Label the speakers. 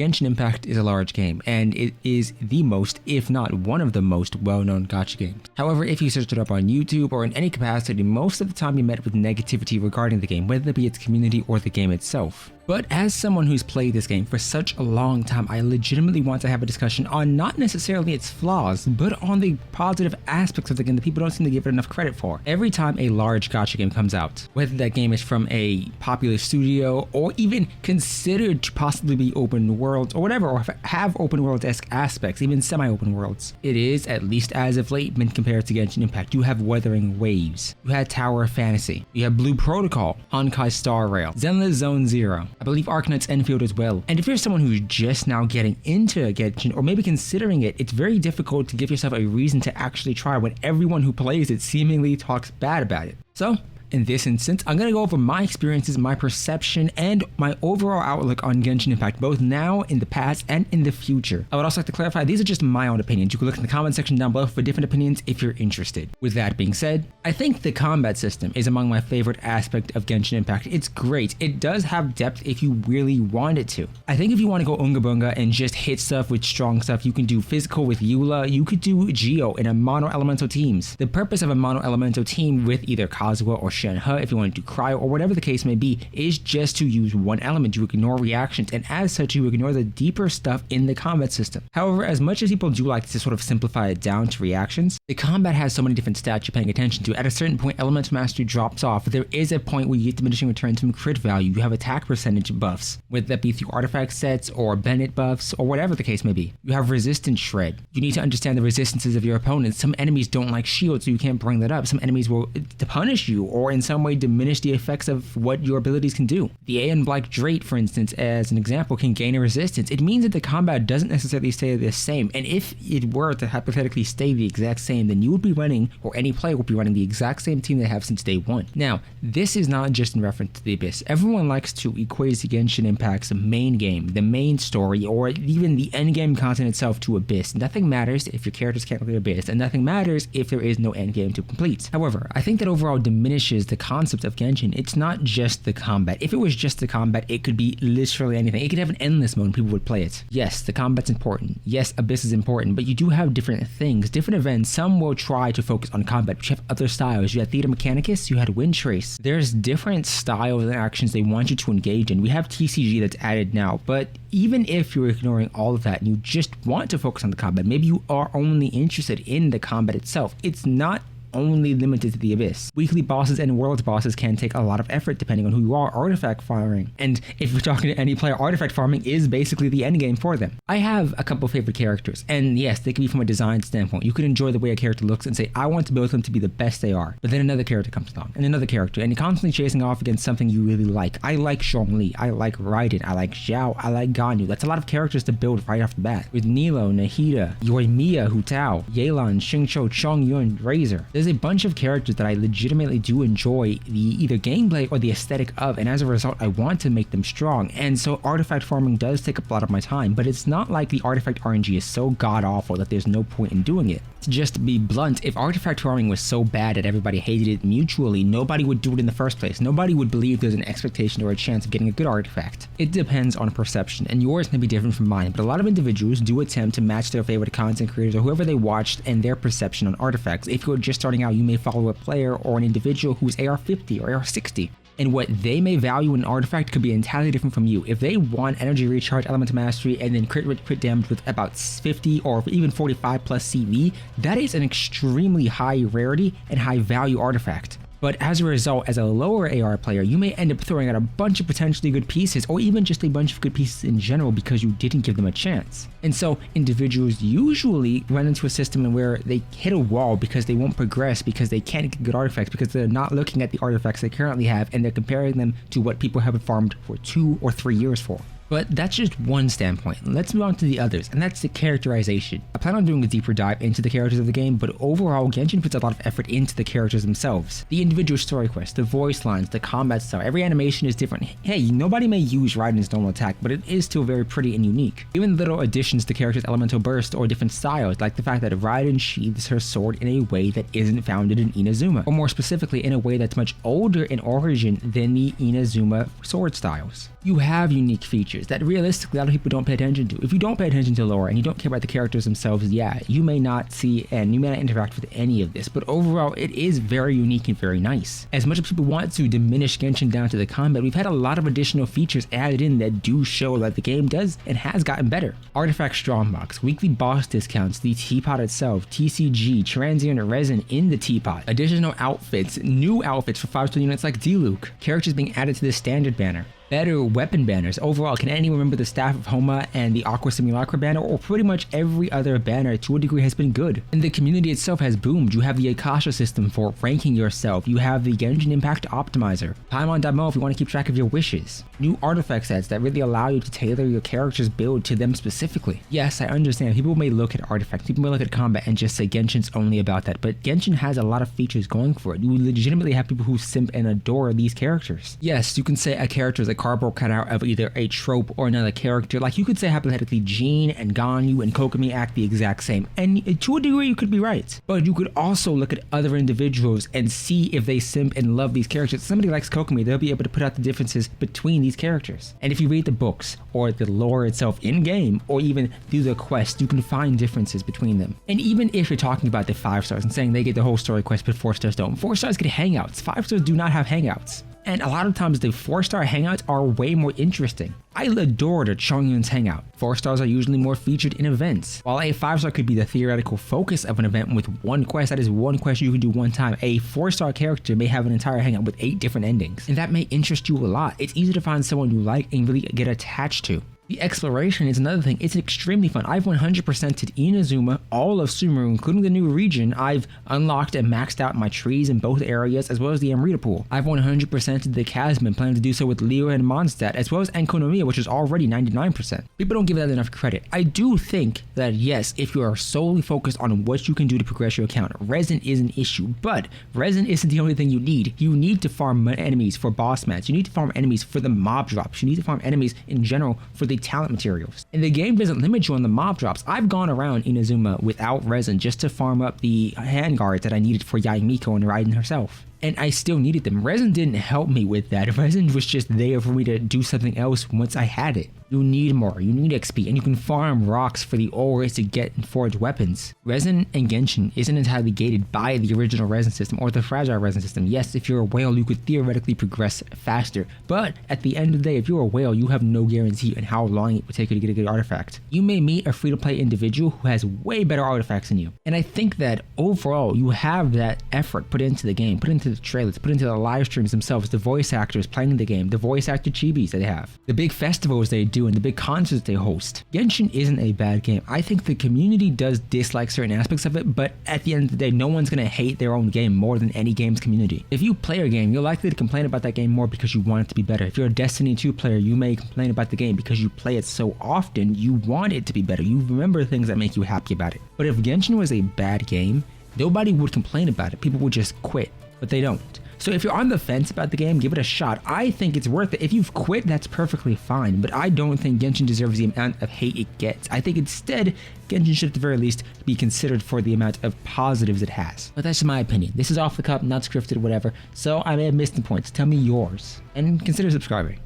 Speaker 1: Genshin Impact is a large game, and it is the most, if not one of the most well-known gacha games. However, if you search it up on YouTube or in any capacity, most of the time you're met with negativity regarding the game, whether it be its community or the game itself. But as someone who's played this game for such a long time, I legitimately want to have a discussion on not necessarily its flaws, but on the positive aspects of the game that people don't seem to give it enough credit for. Every time a large gacha game comes out, whether that game is from a popular studio or even considered to possibly be open world or whatever, or have open world-esque aspects, even semi-open worlds, it is, at least as of late, been compared to Genshin Impact. You have Wuthering Waves, you had Tower of Fantasy, you have Blue Protocol, Honkai Star Rail, Zenless Zone Zero, I believe Arknight's Enfield as well. And if you're someone who's just now getting into Genshin or maybe considering it, it's very difficult to give yourself a reason to actually try when everyone who plays it seemingly talks bad about it. So, in this instance, I'm going to go over my experiences, my perception, and my overall outlook on Genshin Impact, both now, in the past, and in the future. I would also like to clarify, these are just my own opinions. You can look in the comment section down below for different opinions if you're interested. With that being said, I think the combat system is among my favorite aspect of Genshin Impact. It's great. It does have depth if you really want it to. I think if you want to go unga bunga and just hit stuff with strong stuff, you can do physical with Eula, you could do Geo in a mono elemental teams. The purpose of a mono elemental team with either Kazuha or Shenhe, if you want to do cryo or whatever the case may be, is just to use one element. You ignore reactions, and as such you ignore the deeper stuff in the combat system. However, as much as people do like to sort of simplify it down to reactions, the combat has so many different stats you're paying attention to. At a certain point, elemental mastery drops off. There is a point where you get diminishing returns from crit value. You have attack percentage buffs, whether that be through artifact sets or Bennett buffs or whatever the case may be. You have resistance shred. You need to understand the resistances of your opponents. Some enemies don't like shield, so you can't bring that up. Some enemies will punish you or in some way diminish the effects of what your abilities can do. The Aeon Black Drake, for instance, as an example, can gain a resistance. It means that the combat doesn't necessarily stay the same, and if it were to hypothetically stay the exact same, then you would be running, or any player would be running, the exact same team they have since day one. Now, this is not just in reference to the Abyss. Everyone likes to equate the Genshin Impact's main game, the main story, or even the endgame content itself to Abyss. Nothing matters if your characters can't clear Abyss, and nothing matters if there is no endgame to complete. However, I think that overall diminishes the concept of Genshin. It's not just the combat. If it was just the combat, it could be literally anything. It could have an endless mode and people would play it. Yes, the combat's important. Yes, Abyss is important, but you do have different things, different events. Some will try to focus on combat, but you have other styles. You had Theater Mechanicus, you had Wind Trace. There's different styles and actions they want you to engage in. We have TCG that's added now, but even if you're ignoring all of that and you just want to focus on the combat, maybe you are only interested in the combat itself, it's not only limited to the Abyss. Weekly bosses and world bosses can take a lot of effort depending on who you are. Artifact farming, and if you're talking to any player, artifact farming is basically the end game for them. I have a couple favorite characters, and yes, they can be from a design standpoint. You could enjoy the way a character looks and say, I want to build them to be the best they are. But then another character comes along, and another character, and you're constantly chasing off against something you really like. I like Zhongli, I like Raiden, I like Xiao, I like Ganyu. That's a lot of characters to build right off the bat. With Nilo, Nahida, Yoimiya, Hu Tao, Yelan, Xingqiu, Chongyun, Razor. There's a bunch of characters that I legitimately do enjoy the either gameplay or the aesthetic of, and as a result I want to make them strong, and so artifact farming does take up a lot of my time, but it's not like the artifact RNG is so god awful that there's no point in doing it. Just to be blunt, if artifact farming was so bad that everybody hated it mutually, nobody would do it in the first place. Nobody would believe there's an expectation or a chance of getting a good artifact. It depends on perception, and yours may be different from mine, but a lot of individuals do attempt to match their favorite content creators or whoever they watched and their perception on artifacts. If you're just starting out, you may follow a player or an individual who's AR50 or AR60. And what they may value in an artifact could be entirely different from you. If they want energy recharge, elemental mastery, and then crit damage with about 50 or even 45 plus CV, that is an extremely high rarity and high value artifact. But as a result, as a lower AR player, you may end up throwing out a bunch of potentially good pieces, or even just a bunch of good pieces in general because you didn't give them a chance. And so individuals usually run into a system where they hit a wall because they won't progress, because they can't get good artifacts, because they're not looking at the artifacts they currently have and they're comparing them to what people have farmed for 2 or 3 years for. But that's just one standpoint. Let's move on to the others, and that's the characterization. I plan on doing a deeper dive into the characters of the game, but overall, Genshin puts a lot of effort into the characters themselves. The individual story quests, the voice lines, the combat style, every animation is different. Hey, nobody may use Raiden's normal attack, but it is still very pretty and unique. Even little additions to characters' elemental burst or different styles, like the fact that Raiden sheathes her sword in a way that isn't founded in Inazuma, or more specifically in a way that's much older in origin than the Inazuma sword styles. You have unique features that realistically a lot of people don't pay attention to. If you don't pay attention to lore and you don't care about the characters themselves, yeah, you may not see and you may not interact with any of this, but overall it is very unique and very nice. As much as people want to diminish Genshin down to the combat, we've had a lot of additional features added in that do show that the game does and has gotten better. Artifact Strongbox, weekly boss discounts, the teapot itself, TCG, transient resin in the teapot, additional outfits, new outfits for 5-star units like D-Luke, characters being added to the standard banner, better weapon banners. Overall, can anyone remember the Staff of Homa and the Aqua Simulacra banner, or pretty much every other banner to a degree has been good. And the community itself has boomed. You have the Akasha system for ranking yourself. You have the Genshin Impact optimizer. Paimon.mo if you want to keep track of your wishes. New artifact sets that really allow you to tailor your character's build to them specifically. Yes, I understand. People may look at artifacts, people may look at combat and just say Genshin's only about that, but Genshin has a lot of features going for it. You legitimately have people who simp and adore these characters. Yes, you can say a character is a cardboard cutout of either a trope or another character. Like you could say hypothetically Jean and Ganyu and Kokomi act the exact same, and to a degree you could be right. But you could also look at other individuals and see if they simp and love these characters. If somebody likes Kokomi, they'll be able to put out the differences between these characters. And if you read the books or the lore itself in game, or even through the quest, you can find differences between them. And even if you're talking about the 5 stars and saying they get the whole story quest but 4 stars don't, 4 stars get hangouts, 5 stars do not have hangouts. And a lot of times the 4-star hangouts are way more interesting. I adored a Chongyun's hangout. 4 stars are usually more featured in events. While a 5-star could be the theoretical focus of an event with one quest, that is one quest you can do one time, a 4-star character may have an entire hangout with 8 different endings. And that may interest you a lot. It's easy to find someone you like and really get attached to. The exploration is another thing. It's extremely fun. I've 100%ed Inazuma, all of Sumeru, including the new region. I've unlocked and maxed out my trees in both areas, as well as the Amrita pool. I've 100%ed the chasm and plan to do so with Leo and Mondstadt, as well as Enkonomiya, which is already 99%. People don't give that enough credit. I do think that yes, if you are solely focused on what you can do to progress your account, resin is an issue, but resin isn't the only thing you need. You need to farm enemies for boss mats. You need to farm enemies for the mob drops. You need to farm enemies in general for the talent materials. And the game doesn't limit you on the mob drops. I've gone around Inazuma without resin just to farm up the handguards that I needed for Yae Miko and Raiden herself. And I still needed them. Resin didn't help me with that. Resin was just there for me to do something else once I had it. You need more, you need XP, and you can farm rocks for the ores to get and forge weapons. Resin and Genshin isn't entirely gated by the original resin system or the fragile resin system. Yes, if you're a whale, you could theoretically progress faster, but at the end of the day, if you're a whale, you have no guarantee on how long it would take you to get a good artifact. You may meet a free-to-play individual who has way better artifacts than you. And I think that overall, you have that effort put into the game, put into the trailers, put into the live streams themselves, the voice actors playing the game, the voice actor chibis that they have, the big festivals they do, and the big concerts they host. Genshin isn't a bad game. I think the community does dislike certain aspects of it, but at the end of the day, no one's gonna hate their own game more than any game's community. If you play a game, you're likely to complain about that game more because you want it to be better. If you're a Destiny 2 player, you may complain about the game because you play it so often, you want it to be better. You remember things that make you happy about it. But if Genshin was a bad game, nobody would complain about it. People would just quit, but they don't. So if you're on the fence about the game, give it a shot. I think it's worth it. If you've quit, that's perfectly fine, but I don't think Genshin deserves the amount of hate it gets. I think instead, Genshin should at the very least be considered for the amount of positives it has. But that's my opinion. This is off the cup, not scripted, whatever, so I may have missed the points. Tell me yours, and consider subscribing.